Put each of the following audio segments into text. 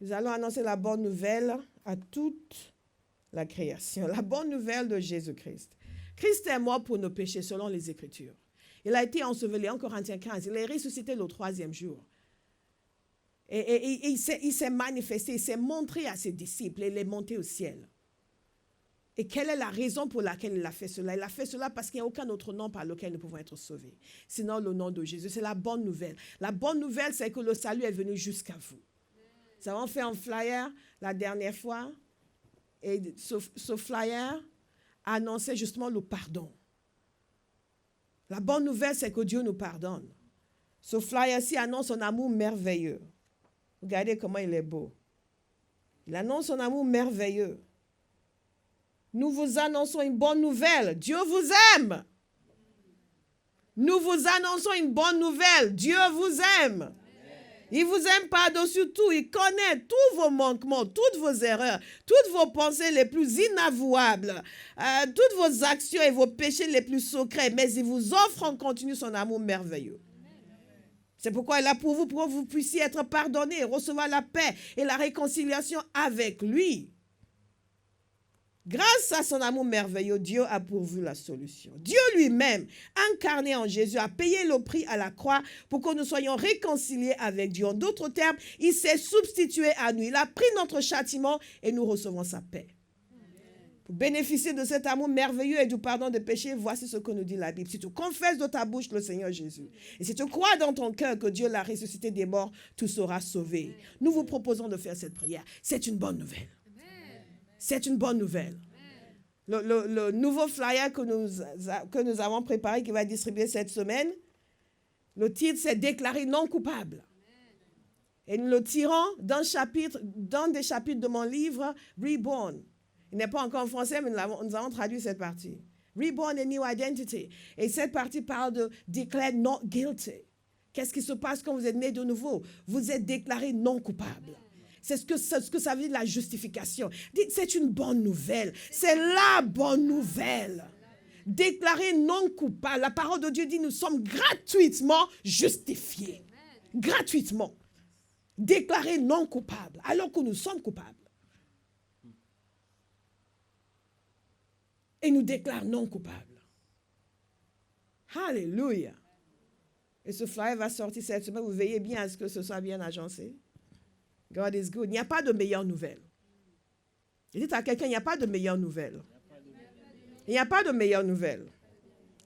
Nous allons annoncer la bonne nouvelle à toute la création. La bonne nouvelle de Jésus-Christ. Christ est mort pour nos péchés selon les Écritures. Il a été enseveli en Corinthiens 15. Il est ressuscité le 3e jour. Et il s'est manifesté, il s'est montré à ses disciples et il est monté au ciel. Et quelle est la raison pour laquelle il a fait cela? Il a fait cela parce qu'il n'y a aucun autre nom par lequel nous pouvons être sauvés. Sinon le nom de Jésus. C'est la bonne nouvelle. La bonne nouvelle, c'est que le salut est venu jusqu'à vous. Nous avons fait un flyer la dernière fois. Et ce flyer annonçait justement le pardon. La bonne nouvelle, c'est que Dieu nous pardonne. Ce flyer-ci annonce son amour merveilleux. Regardez comment il est beau. Il annonce son amour merveilleux. Nous vous annonçons une bonne nouvelle. Dieu vous aime. Nous vous annonçons une bonne nouvelle. Dieu vous aime. Il vous aime par-dessus tout. Il connaît tous vos manquements, toutes vos erreurs, toutes vos pensées les plus inavouables, toutes vos actions et vos péchés les plus secrets. Mais il vous offre en continu son amour merveilleux. C'est pourquoi il est là pour que vous puissiez être pardonnés, recevoir la paix et la réconciliation avec lui. Grâce à son amour merveilleux, Dieu a pourvu la solution. Dieu lui-même, incarné en Jésus, a payé le prix à la croix pour que nous soyons réconciliés avec Dieu. En d'autres termes, il s'est substitué à nous. Il a pris notre châtiment et nous recevons sa paix. Pour bénéficier de cet amour merveilleux et du pardon des péchés, voici ce que nous dit la Bible. Si tu confesses de ta bouche le Seigneur Jésus, et si tu crois dans ton cœur que Dieu l'a ressuscité des morts, tu seras sauvé. Nous vous proposons de faire cette prière. C'est une bonne nouvelle. C'est une bonne nouvelle. Le nouveau flyer que nous avons préparé, qui va être distribué cette semaine, le titre, c'est « Déclaré non coupable ». Et nous le tirons dans des chapitres de mon livre « Reborn ». Il n'est pas encore en français, mais nous avons traduit cette partie. « Reborn and New Identity ». Et cette partie parle de « Declared not guilty ». Qu'est-ce qui se passe quand vous êtes né de nouveau? Vous êtes déclaré non coupable. C'est ce que ça veut dire, la justification. Dites, c'est une bonne nouvelle. C'est la bonne nouvelle. Déclaré non coupable. La parole de Dieu dit, nous sommes gratuitement justifiés. Gratuitement. Déclaré non coupable, alors que nous sommes coupables. Et nous déclare non coupables. Alléluia. Et ce flyer va sortir cette semaine. Vous veillez bien à ce que ce soit bien agencé. God is good. Il n'y a pas de meilleure nouvelle. Dites à quelqu'un, il n'y a pas de meilleure nouvelle. Il n'y a pas de meilleure nouvelle.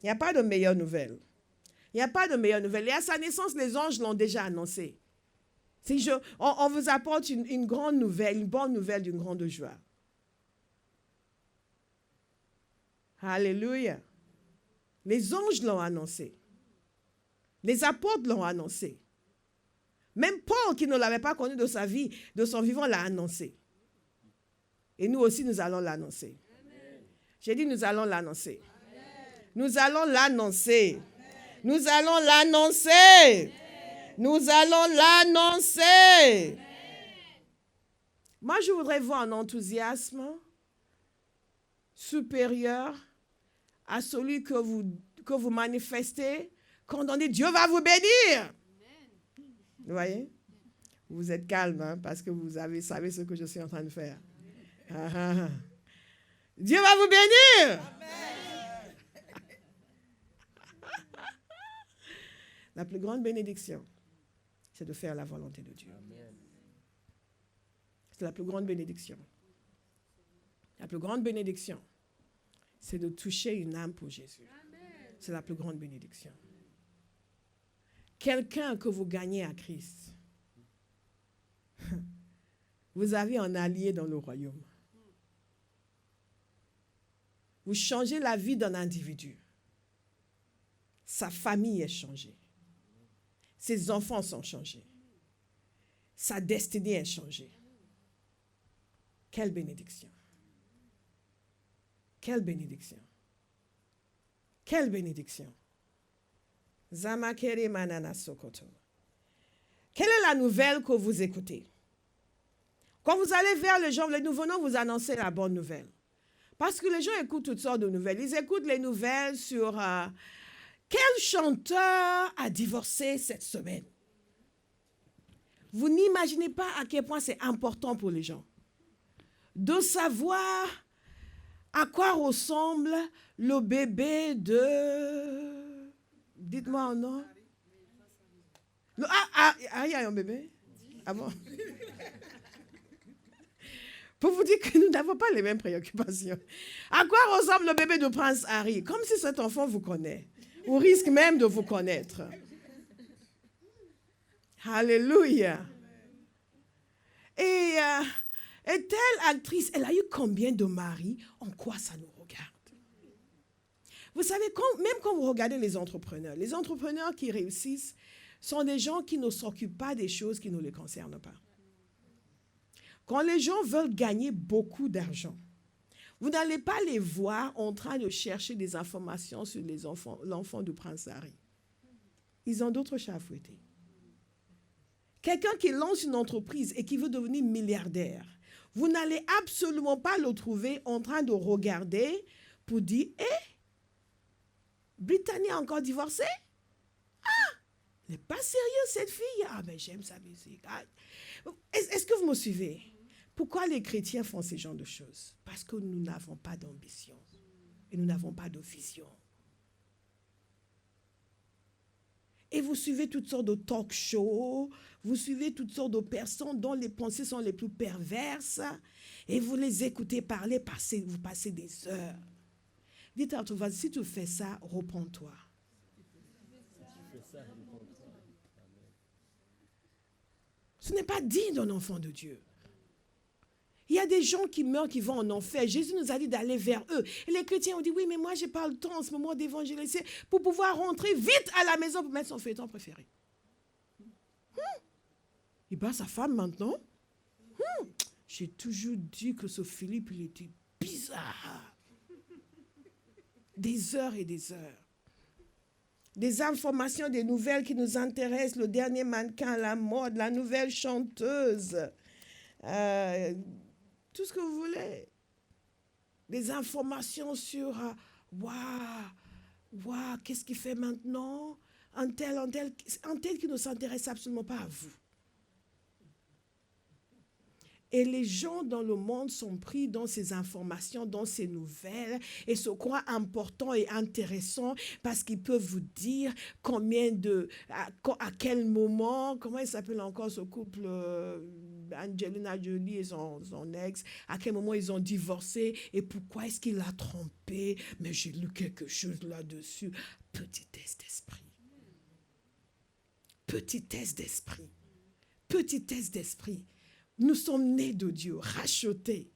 Il n'y a pas de meilleure nouvelle. Il n'y a pas de meilleure nouvelle. Et à sa naissance, les anges l'ont déjà annoncé. On vous apporte une grande nouvelle, une bonne nouvelle d'une grande joie. Alléluia. Les anges l'ont annoncé. Les apôtres l'ont annoncé. Même Paul, qui ne l'avait pas connu de sa vie, de son vivant, l'a annoncé. Et nous aussi, nous allons l'annoncer. J'ai dit, nous allons l'annoncer. Nous allons l'annoncer. Nous allons l'annoncer. Nous allons l'annoncer. Moi, je voudrais voir un enthousiasme supérieur à celui que vous manifestez quand on dit Dieu va vous bénir. Vous voyez? Vous êtes calme, hein, parce que vous savez ce que je suis en train de faire. Dieu va vous bénir. Amen. La plus grande bénédiction, c'est de faire la volonté de Dieu. Amen. C'est la plus grande bénédiction. La plus grande bénédiction, c'est de toucher une âme pour Jésus. Amen. C'est la plus grande bénédiction. Quelqu'un que vous gagnez à Christ, vous avez un allié dans le royaume. Vous changez la vie d'un individu. Sa famille est changée. Ses enfants sont changés. Sa destinée est changée. Quelle bénédiction. Quelle bénédiction. Quelle bénédiction. Zamakere manana sokoto. Quelle est la nouvelle que vous écoutez? Quand vous allez vers les gens, nous venons vous annoncer la bonne nouvelle. Parce que les gens écoutent toutes sortes de nouvelles. Ils écoutent les nouvelles sur quel chanteur a divorcé cette semaine. Vous n'imaginez pas à quel point c'est important pour les gens de savoir à quoi ressemble le bébé de... Dites-moi un nom. Il y a un bébé? Ah bon? Pour vous dire que nous n'avons pas les mêmes préoccupations. À quoi ressemble le bébé de Prince Harry? Comme si cet enfant vous connaît, ou risque même de vous connaître. Alléluia. Et telle actrice, elle a eu combien de maris? En quoi ça nous regarde? Vous savez, même quand vous regardez les entrepreneurs qui réussissent sont des gens qui ne s'occupent pas des choses qui ne les concernent pas. Quand les gens veulent gagner beaucoup d'argent, vous n'allez pas les voir en train de chercher des informations sur l'enfant de Prince Harry. Ils ont d'autres chats à fouetter. Quelqu'un qui lance une entreprise et qui veut devenir milliardaire, vous n'allez absolument pas le trouver en train de regarder pour dire « Brittany a encore divorcé? Ah, elle n'est pas sérieuse cette fille. Ah, mais j'aime sa musique. Ah. » Est-ce que vous me suivez? Pourquoi les chrétiens font ce genre de choses? Parce que nous n'avons pas d'ambition et nous n'avons pas de vision. Et vous suivez toutes sortes de talk shows, vous suivez toutes sortes de personnes dont les pensées sont les plus perverses et vous les écoutez parler, vous passez des heures. Dites à ton voisin, si tu fais ça, reprends-toi. Ce n'est pas digne d'un enfant de Dieu. Il y a des gens qui meurent, qui vont en enfer. Jésus nous a dit d'aller vers eux. Et les chrétiens ont dit, oui, mais moi, je n'ai pas le temps en ce moment d'évangéliser pour pouvoir rentrer vite à la maison pour mettre son feuilleton préféré. Il bat sa femme maintenant. J'ai toujours dit que ce Philippe, il était bizarre. Des heures et des heures. Des informations, des nouvelles qui nous intéressent. Le dernier mannequin, la mode, la nouvelle chanteuse. Tout ce que vous voulez. Des informations sur qu'est-ce qu'il fait maintenant? Un tel qui ne s'intéresse absolument pas à vous. Et les gens dans le monde sont pris dans ces informations, dans ces nouvelles, et se croient importants et intéressants parce qu'ils peuvent vous dire à quel moment, comment il s'appelle encore ce couple, Angelina Jolie et son ex, à quel moment ils ont divorcé et pourquoi est-ce qu'il l'a trompé. Mais j'ai lu quelque chose là-dessus. Petitesse d'esprit. Petitesse d'esprit. Petitesse d'esprit. Nous sommes nés de Dieu, rachetés,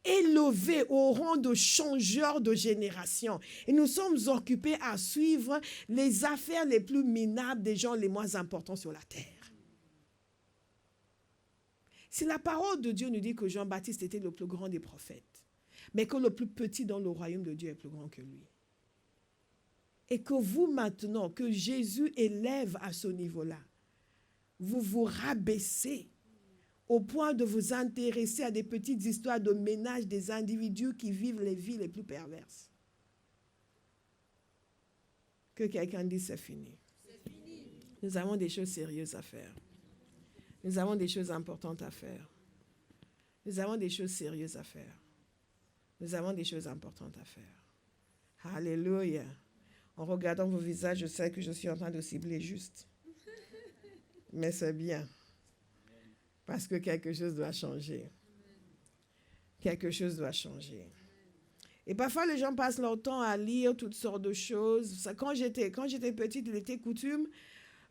élevés au rang de changeurs de génération. Et nous sommes occupés à suivre les affaires les plus minables des gens les moins importants sur la terre. Si la parole de Dieu nous dit que Jean-Baptiste était le plus grand des prophètes, mais que le plus petit dans le royaume de Dieu est plus grand que lui, et que vous maintenant, que Jésus élève à ce niveau-là, vous vous rabaissez au point de vous intéresser à des petites histoires de ménage des individus qui vivent les vies les plus perverses. Que quelqu'un dise c'est fini. C'est fini. Nous avons des choses sérieuses à faire. Nous avons des choses importantes à faire. Nous avons des choses sérieuses à faire. Nous avons des choses importantes à faire. Alléluia. En regardant vos visages, je sais que je suis en train de cibler juste. Mais c'est bien. Parce que quelque chose doit changer. Quelque chose doit changer. Et parfois, les gens passent leur temps à lire toutes sortes de choses. Quand j'étais petite, il était coutume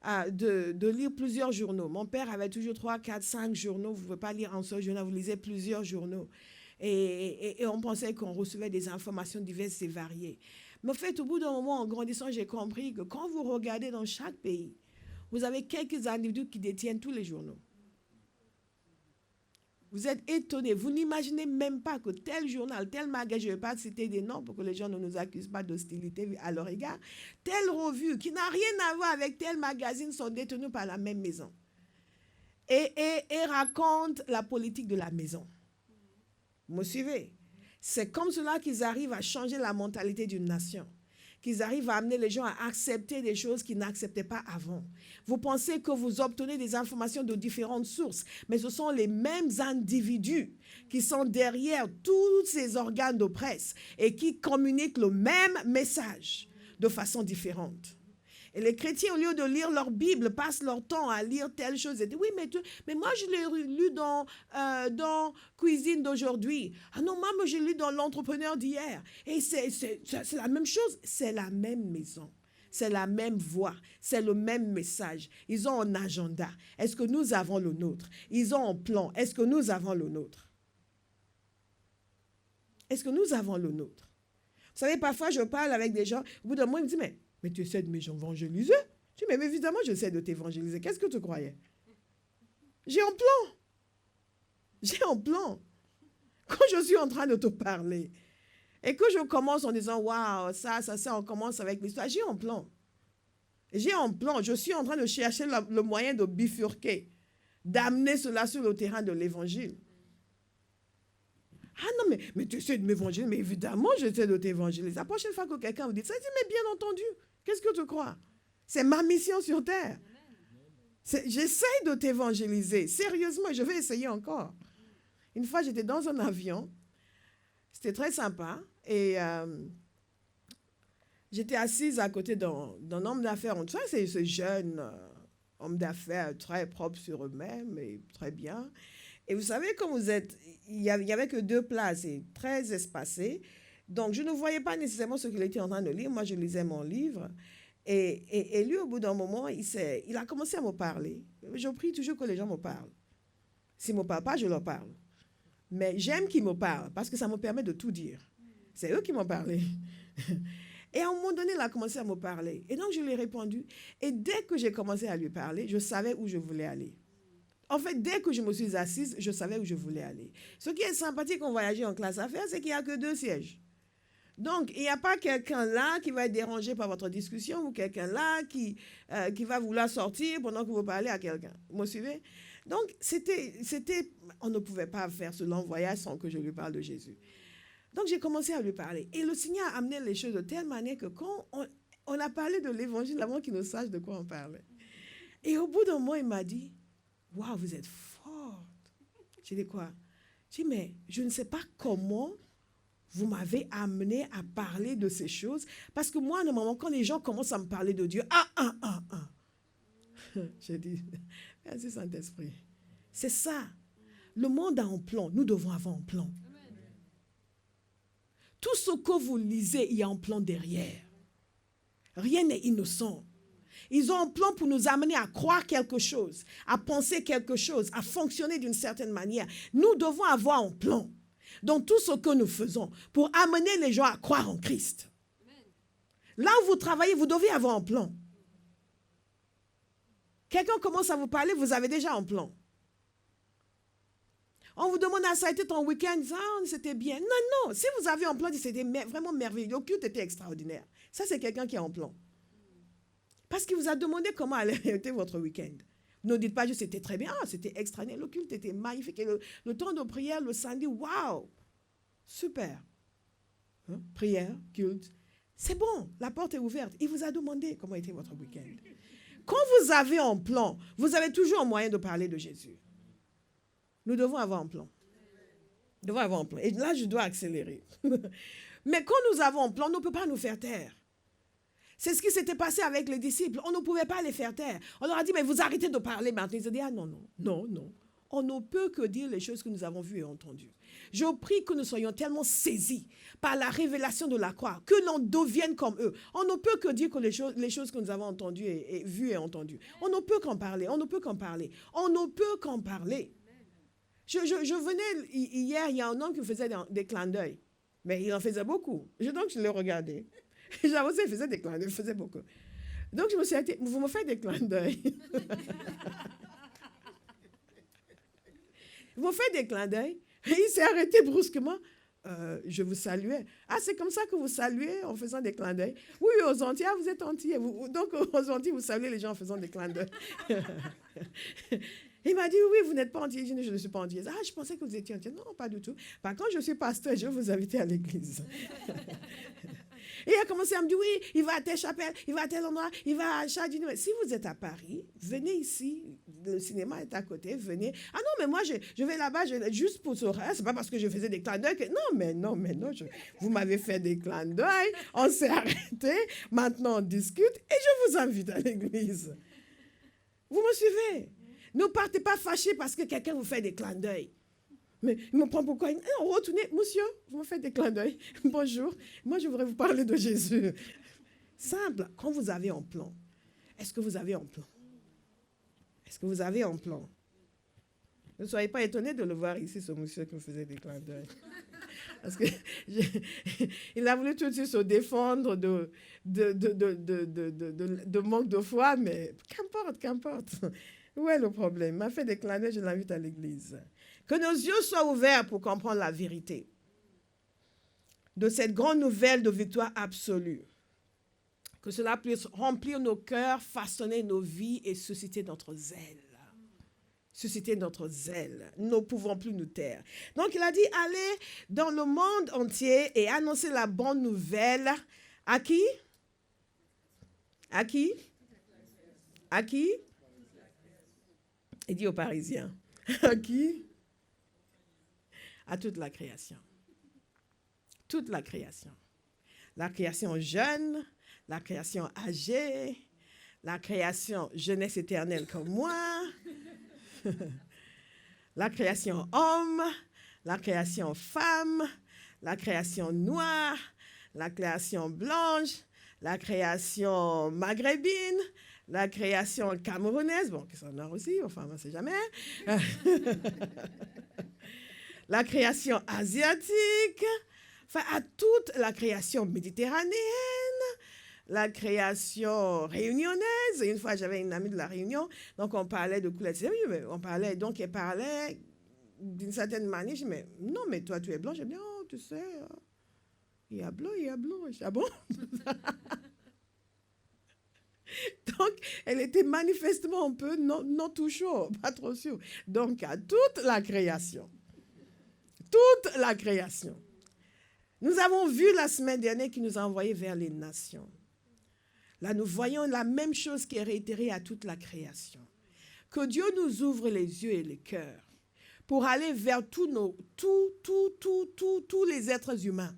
de lire plusieurs journaux. Mon père avait toujours 3, 4, 5 journaux. Vous ne pouvez pas lire un seul journal, vous lisez plusieurs journaux. Et on pensait qu'on recevait des informations diverses et variées. Mais en fait, au bout d'un moment, en grandissant, j'ai compris que quand vous regardez dans chaque pays, vous avez quelques individus qui détiennent tous les journaux. Vous êtes étonnés, vous n'imaginez même pas que tel journal, tel magazine, je ne vais pas citer des noms pour que les gens ne nous accusent pas d'hostilité à leur égard, telle revue qui n'a rien à voir avec tel magazine sont détenus par la même maison. Et racontent la politique de la maison. Vous me suivez? C'est comme cela qu'ils arrivent à changer la mentalité d'une nation. qu'ils arrivent à amener les gens à accepter des choses qu'ils n'acceptaient pas avant. Vous pensez que vous obtenez des informations de différentes sources, mais ce sont les mêmes individus qui sont derrière tous ces organes de presse et qui communiquent le même message de façon différente. Et les chrétiens, au lieu de lire leur Bible, passent leur temps à lire telle chose. Et disent, oui, mais moi, je l'ai lu dans Cuisine d'aujourd'hui. Ah non, moi, je l'ai lu dans L'Entrepreneur d'hier. Et c'est la même chose. C'est la même maison. C'est la même voix. C'est le même message. Ils ont un agenda. Est-ce que nous avons le nôtre? Ils ont un plan. Est-ce que nous avons le nôtre? Est-ce que nous avons le nôtre? Vous savez, parfois, je parle avec des gens. Au bout d'un moment, ils me disent, mais tu essaies de m'évangéliser? Je dis, mais évidemment, j'essaie de t'évangéliser. Qu'est-ce que tu croyais? J'ai un plan. J'ai un plan. Quand je suis en train de te parler et que je commence en disant, waouh, ça, on commence avec l'histoire, j'ai un plan. J'ai un plan. Je suis en train de chercher le moyen de bifurquer, d'amener cela sur le terrain de l'évangile. Ah non, mais tu essaies de m'évangéliser. Mais évidemment, j'essaie de t'évangéliser. La prochaine fois que quelqu'un vous dit ça, dis, mais bien entendu, qu'est-ce que tu crois? C'est ma mission sur terre. J'essaie de t'évangéliser. Sérieusement, je vais essayer encore. Une fois, j'étais dans un avion. C'était très sympa. Et j'étais assise à côté d'un homme d'affaires. Tu vois, c'est ce jeune homme d'affaires très propre sur eux-mêmes et très bien. Et vous savez, quand vous êtes, il n'y avait que 2 places et très espacées. Donc, je ne voyais pas nécessairement ce qu'il était en train de lire. Moi, je lisais mon livre. Et lui, au bout d'un moment, il a commencé à me parler. Je prie toujours que les gens me parlent. S'ils ne me parlent pas, je leur parle. Mais j'aime qu'ils me parlent parce que ça me permet de tout dire. C'est eux qui m'ont parlé. Et à un moment donné, il a commencé à me parler. Et donc, je lui ai répondu. Et dès que j'ai commencé à lui parler, je savais où je voulais aller. En fait, dès que je me suis assise, je savais où je voulais aller. Ce qui est sympathique en voyageant en classe affaires, c'est qu'il n'y a que 2 sièges. Donc, il n'y a pas quelqu'un là qui va être dérangé par votre discussion ou quelqu'un là qui va vouloir sortir pendant que vous parlez à quelqu'un. Vous me suivez? Donc, on ne pouvait pas faire ce long voyage sans que je lui parle de Jésus. Donc, j'ai commencé à lui parler. Et le Seigneur a amené les choses de telle manière que quand on a parlé de l'évangile avant qu'il ne sache de quoi on parlait. Et au bout d'un moment, il m'a dit, « Waouh, vous êtes forte. » J'ai dit quoi? J'ai dit, mais je ne sais pas comment vous m'avez amené à parler de ces choses. Parce que moi, normalement, quand les gens commencent à me parler de Dieu, j'ai dit, merci Saint-Esprit. C'est ça. Le monde a un plan. Nous devons avoir un plan. Tout ce que vous lisez, il y a un plan derrière. Rien n'est innocent. Ils ont un plan pour nous amener à croire quelque chose, à penser quelque chose, à fonctionner d'une certaine manière. Nous devons avoir un plan dans tout ce que nous faisons pour amener les gens à croire en Christ. Là où vous travaillez, vous devez avoir un plan. Quelqu'un commence à vous parler, vous avez déjà un plan. On vous demande, ça a été ton week-end, c'était bien. Non, si vous avez un plan, c'était vraiment merveilleux. Le culte était extraordinaire. Ça, c'est quelqu'un qui a un plan. Parce qu'il vous a demandé comment allait être votre week-end. Ne dites pas juste c'était très bien, c'était extraordinaire, le culte était magnifique. Et le temps de prière, le samedi, waouh, super. Hein? Prière, culte, c'est bon, la porte est ouverte. Il vous a demandé comment était votre week-end. Quand vous avez un plan, vous avez toujours un moyen de parler de Jésus. Nous devons avoir un plan. Nous devons avoir un plan. Et là, je dois accélérer. Mais quand nous avons un plan, on ne peut pas nous faire taire. C'est ce qui s'était passé avec les disciples. On ne pouvait pas les faire taire. On leur a dit, mais vous arrêtez de parler maintenant. Ils ont dit, non. On ne peut que dire les choses que nous avons vues et entendues. Je prie que nous soyons tellement saisis par la révélation de la croix, que l'on devienne comme eux. On ne peut que dire que les choses que nous avons entendues et vues et entendues. On ne peut qu'en parler. Je venais hier, il y a un homme qui faisait des clins d'œil. Mais il en faisait beaucoup. Donc, je le regardais. J'avoue, il faisait des clins d'œil, il faisait beaucoup. Donc, je me suis dit, vous me faites des clins d'œil. Vous me faites des clins d'œil. Et il s'est arrêté brusquement. Je vous saluais. Ah, c'est comme ça que vous saluez en faisant des clins d'œil? Oui, aux Antilles, vous êtes Antillais. Donc, aux Antilles, vous saluez les gens en faisant des clins d'œil. Il m'a dit, oui, vous n'êtes pas Antillais. Je ne suis pas Antillais. Ah, je pensais que vous étiez Antillais. Non, pas du tout. Par contre, je suis pasteur, je vais vous inviter à l'église. Et il a commencé à me dire, oui, il va à telle chapelle, il va à tel endroit, il va à Chardin. Si vous êtes à Paris, venez ici. Le cinéma est à côté, venez. Ah non, mais moi, je vais là-bas juste pour ce reste. C'est pas parce que je faisais des clins d'œil que... Non, vous m'avez fait des clins d'œil. On s'est arrêté. Maintenant, on discute et je vous invite à l'église. Vous me suivez? Ne partez pas fâchés parce que quelqu'un vous fait des clins d'œil. Mais il me prend pourquoi? Retournez, monsieur, vous me faites des clins d'œil. Bonjour, moi je voudrais vous parler de Jésus. Simple, quand vous avez un plan, est-ce que vous avez un plan? Est-ce que vous avez un plan? Ne soyez pas étonnés de le voir ici, ce monsieur qui me faisait des clins d'œil. Parce que il a voulu tout de suite se défendre de manque de foi, mais qu'importe. Où est le problème? Il m'a fait des clins d'œil, je l'invite à l'église. Que nos yeux soient ouverts pour comprendre la vérité de cette grande nouvelle de victoire absolue. Que cela puisse remplir nos cœurs, façonner nos vies et susciter notre zèle. Susciter notre zèle. Nous ne pouvons plus nous taire. Donc il a dit, allez dans le monde entier et annoncer la bonne nouvelle. À qui? À qui? À qui? Il dit aux Parisiens. À qui? À toute la création. Toute la création. La création jeune, la création âgée, la création jeunesse éternelle comme moi, la création homme, la création femme, la création noire, la création blanche, la création maghrébine, la création camerounaise, bon, qui sont noirs aussi, enfin, on ne sait jamais. La création asiatique, enfin, à toute la création méditerranéenne, la création réunionnaise. Une fois, j'avais une amie de la Réunion, donc on parlait de couleur. Oui, mais on parlait, donc elle parlait d'une certaine manière. Je dis, mais non, mais toi, tu es blanc. Je dis, oh, tu sais, il y a blanc, il y a blanc. Je dis, ah bon? Donc, elle était manifestement un peu non tout chaud, pas trop sûre. Donc, à toute la création. Toute la création. Nous avons vu la semaine dernière qu'il nous a envoyés vers les nations. Là, nous voyons la même chose qui est réitérée à toute la création. Que Dieu nous ouvre les yeux et les cœurs pour aller vers tous les êtres humains.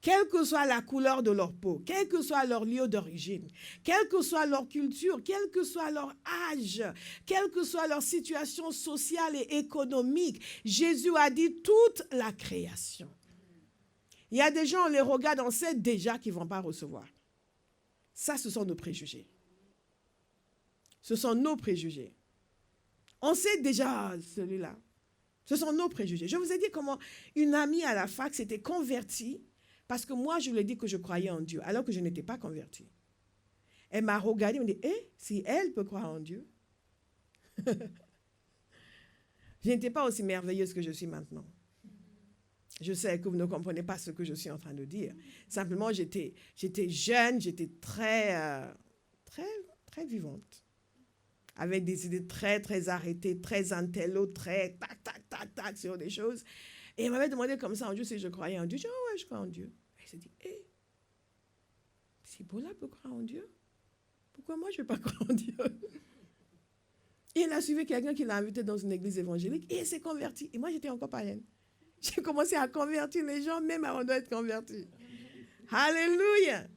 Quelle que soit la couleur de leur peau, quel que soit leur lieu d'origine, quelle que soit leur culture, quel que soit leur âge, quelle que soit leur situation sociale et économique, Jésus a dit toute la création. Il y a des gens, on les regarde, on sait déjà qu'ils ne vont pas recevoir. Ça, ce sont nos préjugés. Ce sont nos préjugés. On sait déjà celui-là. Ce sont nos préjugés. Je vous ai dit comment une amie à la fac s'était convertie parce que moi, je lui ai dit que je croyais en Dieu, alors que je n'étais pas convertie. Elle m'a regardée et m'a dit, si elle peut croire en Dieu, je n'étais pas aussi merveilleuse que je suis maintenant. Je sais que vous ne comprenez pas ce que je suis en train de dire. Simplement, j'étais jeune, j'étais très vivante. Avec des idées très arrêtées, très intello, très tac sur des choses. Et elle m'avait demandé comme ça en Dieu si je croyais en Dieu. Je dis, oh ouais, je crois en Dieu. Elle s'est dit, si Bola peut croire en Dieu, pourquoi moi je ne vais pas croire en Dieu? Et elle a suivi quelqu'un qui l'a invité dans une église évangélique et elle s'est convertie. Et moi, j'étais encore païenne. J'ai commencé à convertir les gens, même avant d'être convertie. Alléluia.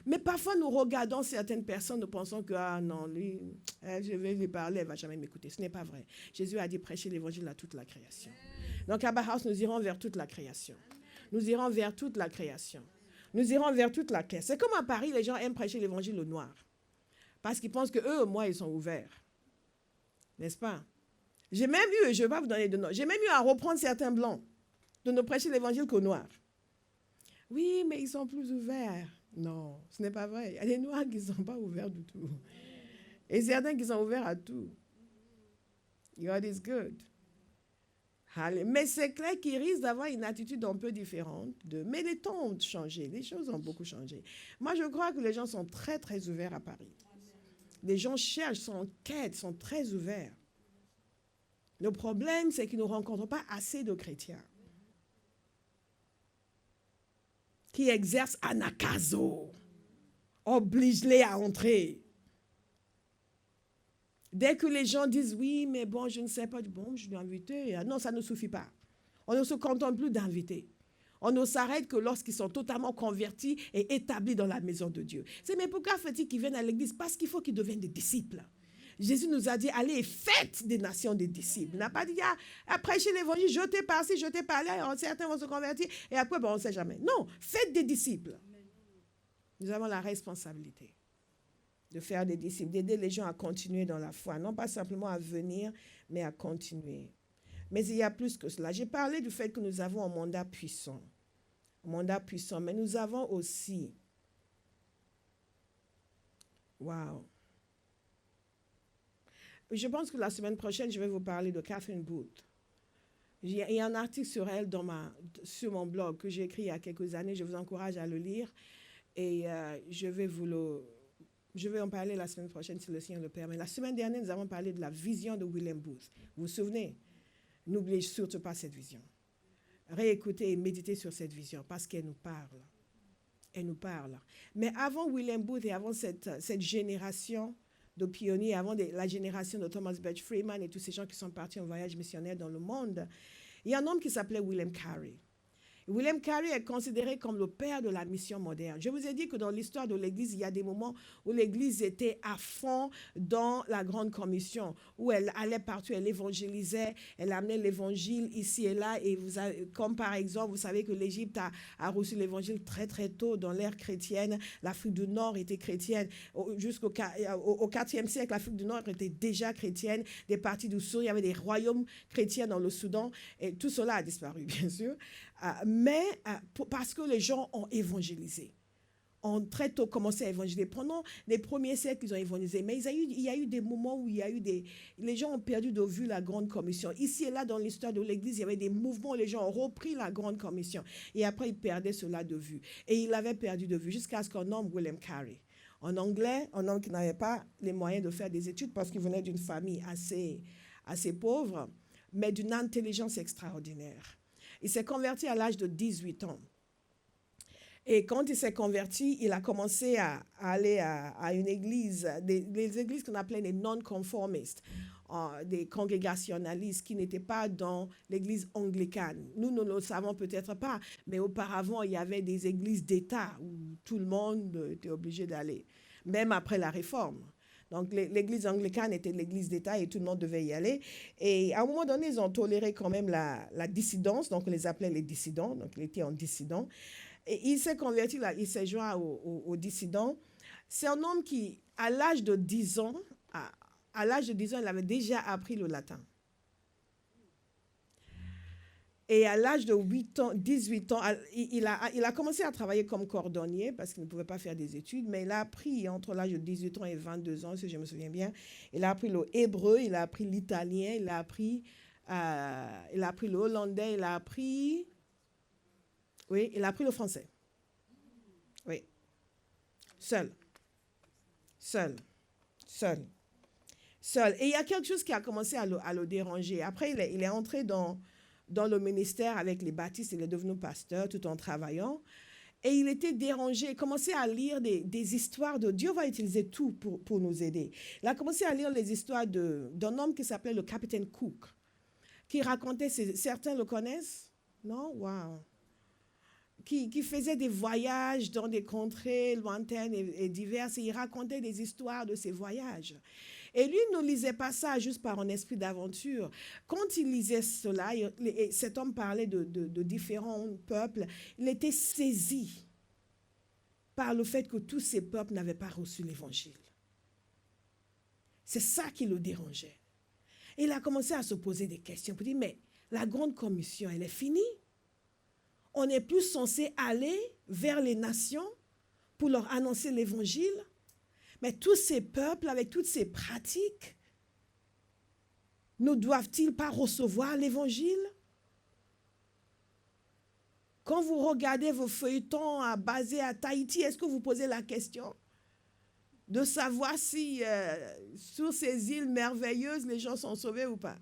Mais parfois, nous regardons certaines personnes, nous pensons que, ah non, lui, je vais lui parler, elle ne va jamais m'écouter. Ce n'est pas vrai. Jésus a dit prêcher l'évangile à toute la création. Donc, à Bauhaus, nous irons vers toute la création. Nous irons vers toute la création. Nous irons vers toute la création. C'est comme à Paris, les gens aiment prêcher l'évangile aux Noirs. Parce qu'ils pensent qu'eux, moi, ils sont ouverts. N'est-ce pas? J'ai même eu, je ne vais pas vous donner de nom, j'ai même eu à reprendre certains Blancs de ne prêcher l'évangile qu'aux Noirs. Oui, mais ils sont plus ouverts. Non, ce n'est pas vrai. Il y a des Noirs qui ne sont pas ouverts du tout. Et certains qui sont ouverts à tout. God is good. Mais c'est clair qu'ils risquent d'avoir une attitude un peu différente. Mais les temps ont changé, les choses ont beaucoup changé. Moi, je crois que les gens sont très ouverts à Paris. Les gens cherchent, sont en quête, sont très ouverts. Le problème, c'est qu'ils ne rencontrent pas assez de chrétiens. qui exerce anakazo. Oblige-les à entrer. Dès que les gens disent, oui, mais bon, je ne sais pas, bon, je suis invité. Non, ça ne suffit pas. On ne se contente plus d'inviter. On ne s'arrête que lorsqu'ils sont totalement convertis et établis dans la maison de Dieu. C'est mais pourquoi faut-il qu'ils viennent à l'église? Parce qu'il faut qu'ils deviennent des disciples. Jésus nous a dit, allez et faites des nations des disciples. Il n'a pas dit, prêchez l'évangile, jetez par-ci, jetez par-là, certains vont se convertir, et après, bon, on ne sait jamais. Non, faites des disciples. Nous avons la responsabilité de faire des disciples, d'aider les gens à continuer dans la foi, non pas simplement à venir, mais à continuer. Mais il y a plus que cela. J'ai parlé du fait que nous avons un mandat puissant. Un mandat puissant, mais nous avons aussi... Wow! Je pense que la semaine prochaine, je vais vous parler de Catherine Booth. Il y a un article sur elle sur mon blog que j'ai écrit il y a quelques années. Je vous encourage à le lire. Et je vais en parler la semaine prochaine si le Seigneur le permet. La semaine dernière, nous avons parlé de la vision de William Booth. Vous vous souvenez? N'oubliez surtout pas cette vision. Réécoutez et méditez sur cette vision parce qu'elle nous parle. Elle nous parle. Mais avant William Booth et avant cette génération de pionniers, avant la génération de Thomas Birch Freeman et tous ces gens qui sont partis en voyage missionnaire dans le monde, il y a un homme qui s'appelait William Carey. William Carey est considéré comme le père de la mission moderne. Je vous ai dit que dans l'histoire de l'Église, il y a des moments où l'Église était à fond dans la grande commission, où elle allait partout, elle évangélisait, elle amenait l'Évangile ici et là. Et comme par exemple, vous savez que l'Égypte a reçu l'Évangile très très tôt dans l'ère chrétienne. L'Afrique du Nord était chrétienne. Jusqu'au IVe siècle, l'Afrique du Nord était déjà chrétienne. Des parties du Sud, il y avait des royaumes chrétiens dans le Soudan. Et tout cela a disparu, bien sûr. Mais parce que les gens ont évangélisé, ont très tôt commencé à évangéliser. Pendant les premiers siècles, ils ont évangélisé. Mais il y a eu des moments où les gens ont perdu de vue la grande commission. Ici et là, dans l'histoire de l'Église, il y avait des mouvements où les gens ont repris la grande commission. Et après, ils perdaient cela de vue. Et ils l'avaient perdu de vue jusqu'à ce qu'on nomme William Carey. En anglais, un homme qui n'avait pas les moyens de faire des études parce qu'il venait d'une famille assez pauvre, mais d'une intelligence extraordinaire. Il s'est converti à l'âge de 18 ans. Et quand il s'est converti, il a commencé à aller à une église, des églises qu'on appelait les non-conformistes, des congrégationalistes qui n'étaient pas dans l'église anglicane. Nous ne le savons peut-être pas, mais auparavant, il y avait des églises d'État où tout le monde était obligé d'aller, même après la Réforme. Donc, l'église anglicane était l'église d'État et tout le monde devait y aller. Et à un moment donné, ils ont toléré quand même la dissidence. Donc, on les appelait les dissidents. Donc, il était en dissident. Et il s'est converti, là, il s'est joint aux dissidents. C'est un homme qui, à l'âge de 10 ans, il avait déjà appris le latin. Et à l'âge de 18 ans, il a commencé à travailler comme cordonnier parce qu'il ne pouvait pas faire des études, mais il a appris entre l'âge de 18 ans et 22 ans, si je me souviens bien, il a appris le hébreu, il a appris l'italien, il a appris le hollandais, il a appris le français. Oui. Seul. Et il y a quelque chose qui a commencé à le déranger. Après, il est entré dans le ministère avec les baptistes, il est devenu pasteur tout en travaillant. Et il était dérangé, il commençait à lire des histoires de... Dieu va utiliser tout pour nous aider. Il a commencé à lire les histoires d'un homme qui s'appelait le capitaine Cook, qui racontait, certains le connaissent? Non? Wow! Qui faisait des voyages dans des contrées lointaines et diverses, et il racontait des histoires de ses voyages. Et lui ne lisait pas ça juste par un esprit d'aventure. Quand il lisait cela, cet homme parlait de différents peuples, il était saisi par le fait que tous ces peuples n'avaient pas reçu l'Évangile. C'est ça qui le dérangeait. Et il a commencé à se poser des questions pour dire, mais la grande commission, elle est finie? On n'est plus censé aller vers les nations pour leur annoncer l'Évangile? Mais tous ces peuples, avec toutes ces pratiques, ne doivent-ils pas recevoir l'Évangile? Quand vous regardez vos feuilletons basés à Tahiti, est-ce que vous posez la question de savoir si sur ces îles merveilleuses, les gens sont sauvés ou pas?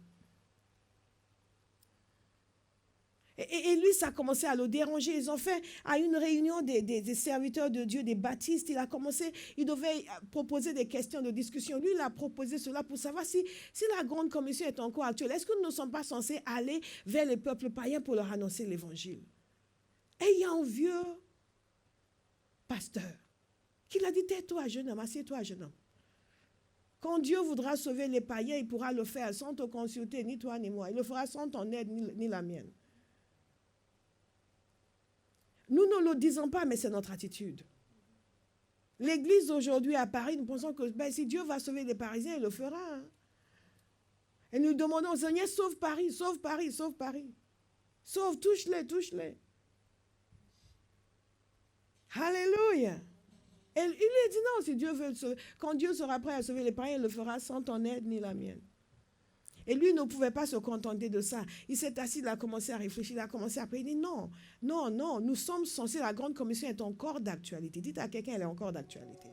Et lui, ça a commencé à le déranger. Ils ont fait à une réunion des serviteurs de Dieu, des baptistes. Il devait proposer des questions de discussion. Lui, il a proposé cela pour savoir si la grande commission est encore actuelle. Est-ce que nous ne sommes pas censés aller vers les peuples païens pour leur annoncer l'évangile? Et il y a un vieux pasteur qui l'a dit, tais-toi, jeune homme, assieds-toi, jeune homme. Quand Dieu voudra sauver les païens, il pourra le faire sans te consulter, ni toi ni moi. Il le fera sans ton aide, ni la mienne. Nous ne le disons pas, mais c'est notre attitude. L'église aujourd'hui à Paris, nous pensons que si Dieu va sauver les Parisiens, il le fera. Hein. Et nous demandons, Seigneur, sauve Paris, sauve Paris, sauve Paris. Sauve, touche-les, touche-les. Alléluia. Et il lui a dit non, si Dieu veut le sauver, quand Dieu sera prêt à sauver les païens, il le fera sans ton aide ni la mienne. Et lui ne pouvait pas se contenter de ça. Il s'est assis, il a commencé à réfléchir, il a commencé à prier. Il dit non, non, non, nous sommes censés, la grande commission est encore d'actualité. Dites à quelqu'un, elle est encore d'actualité.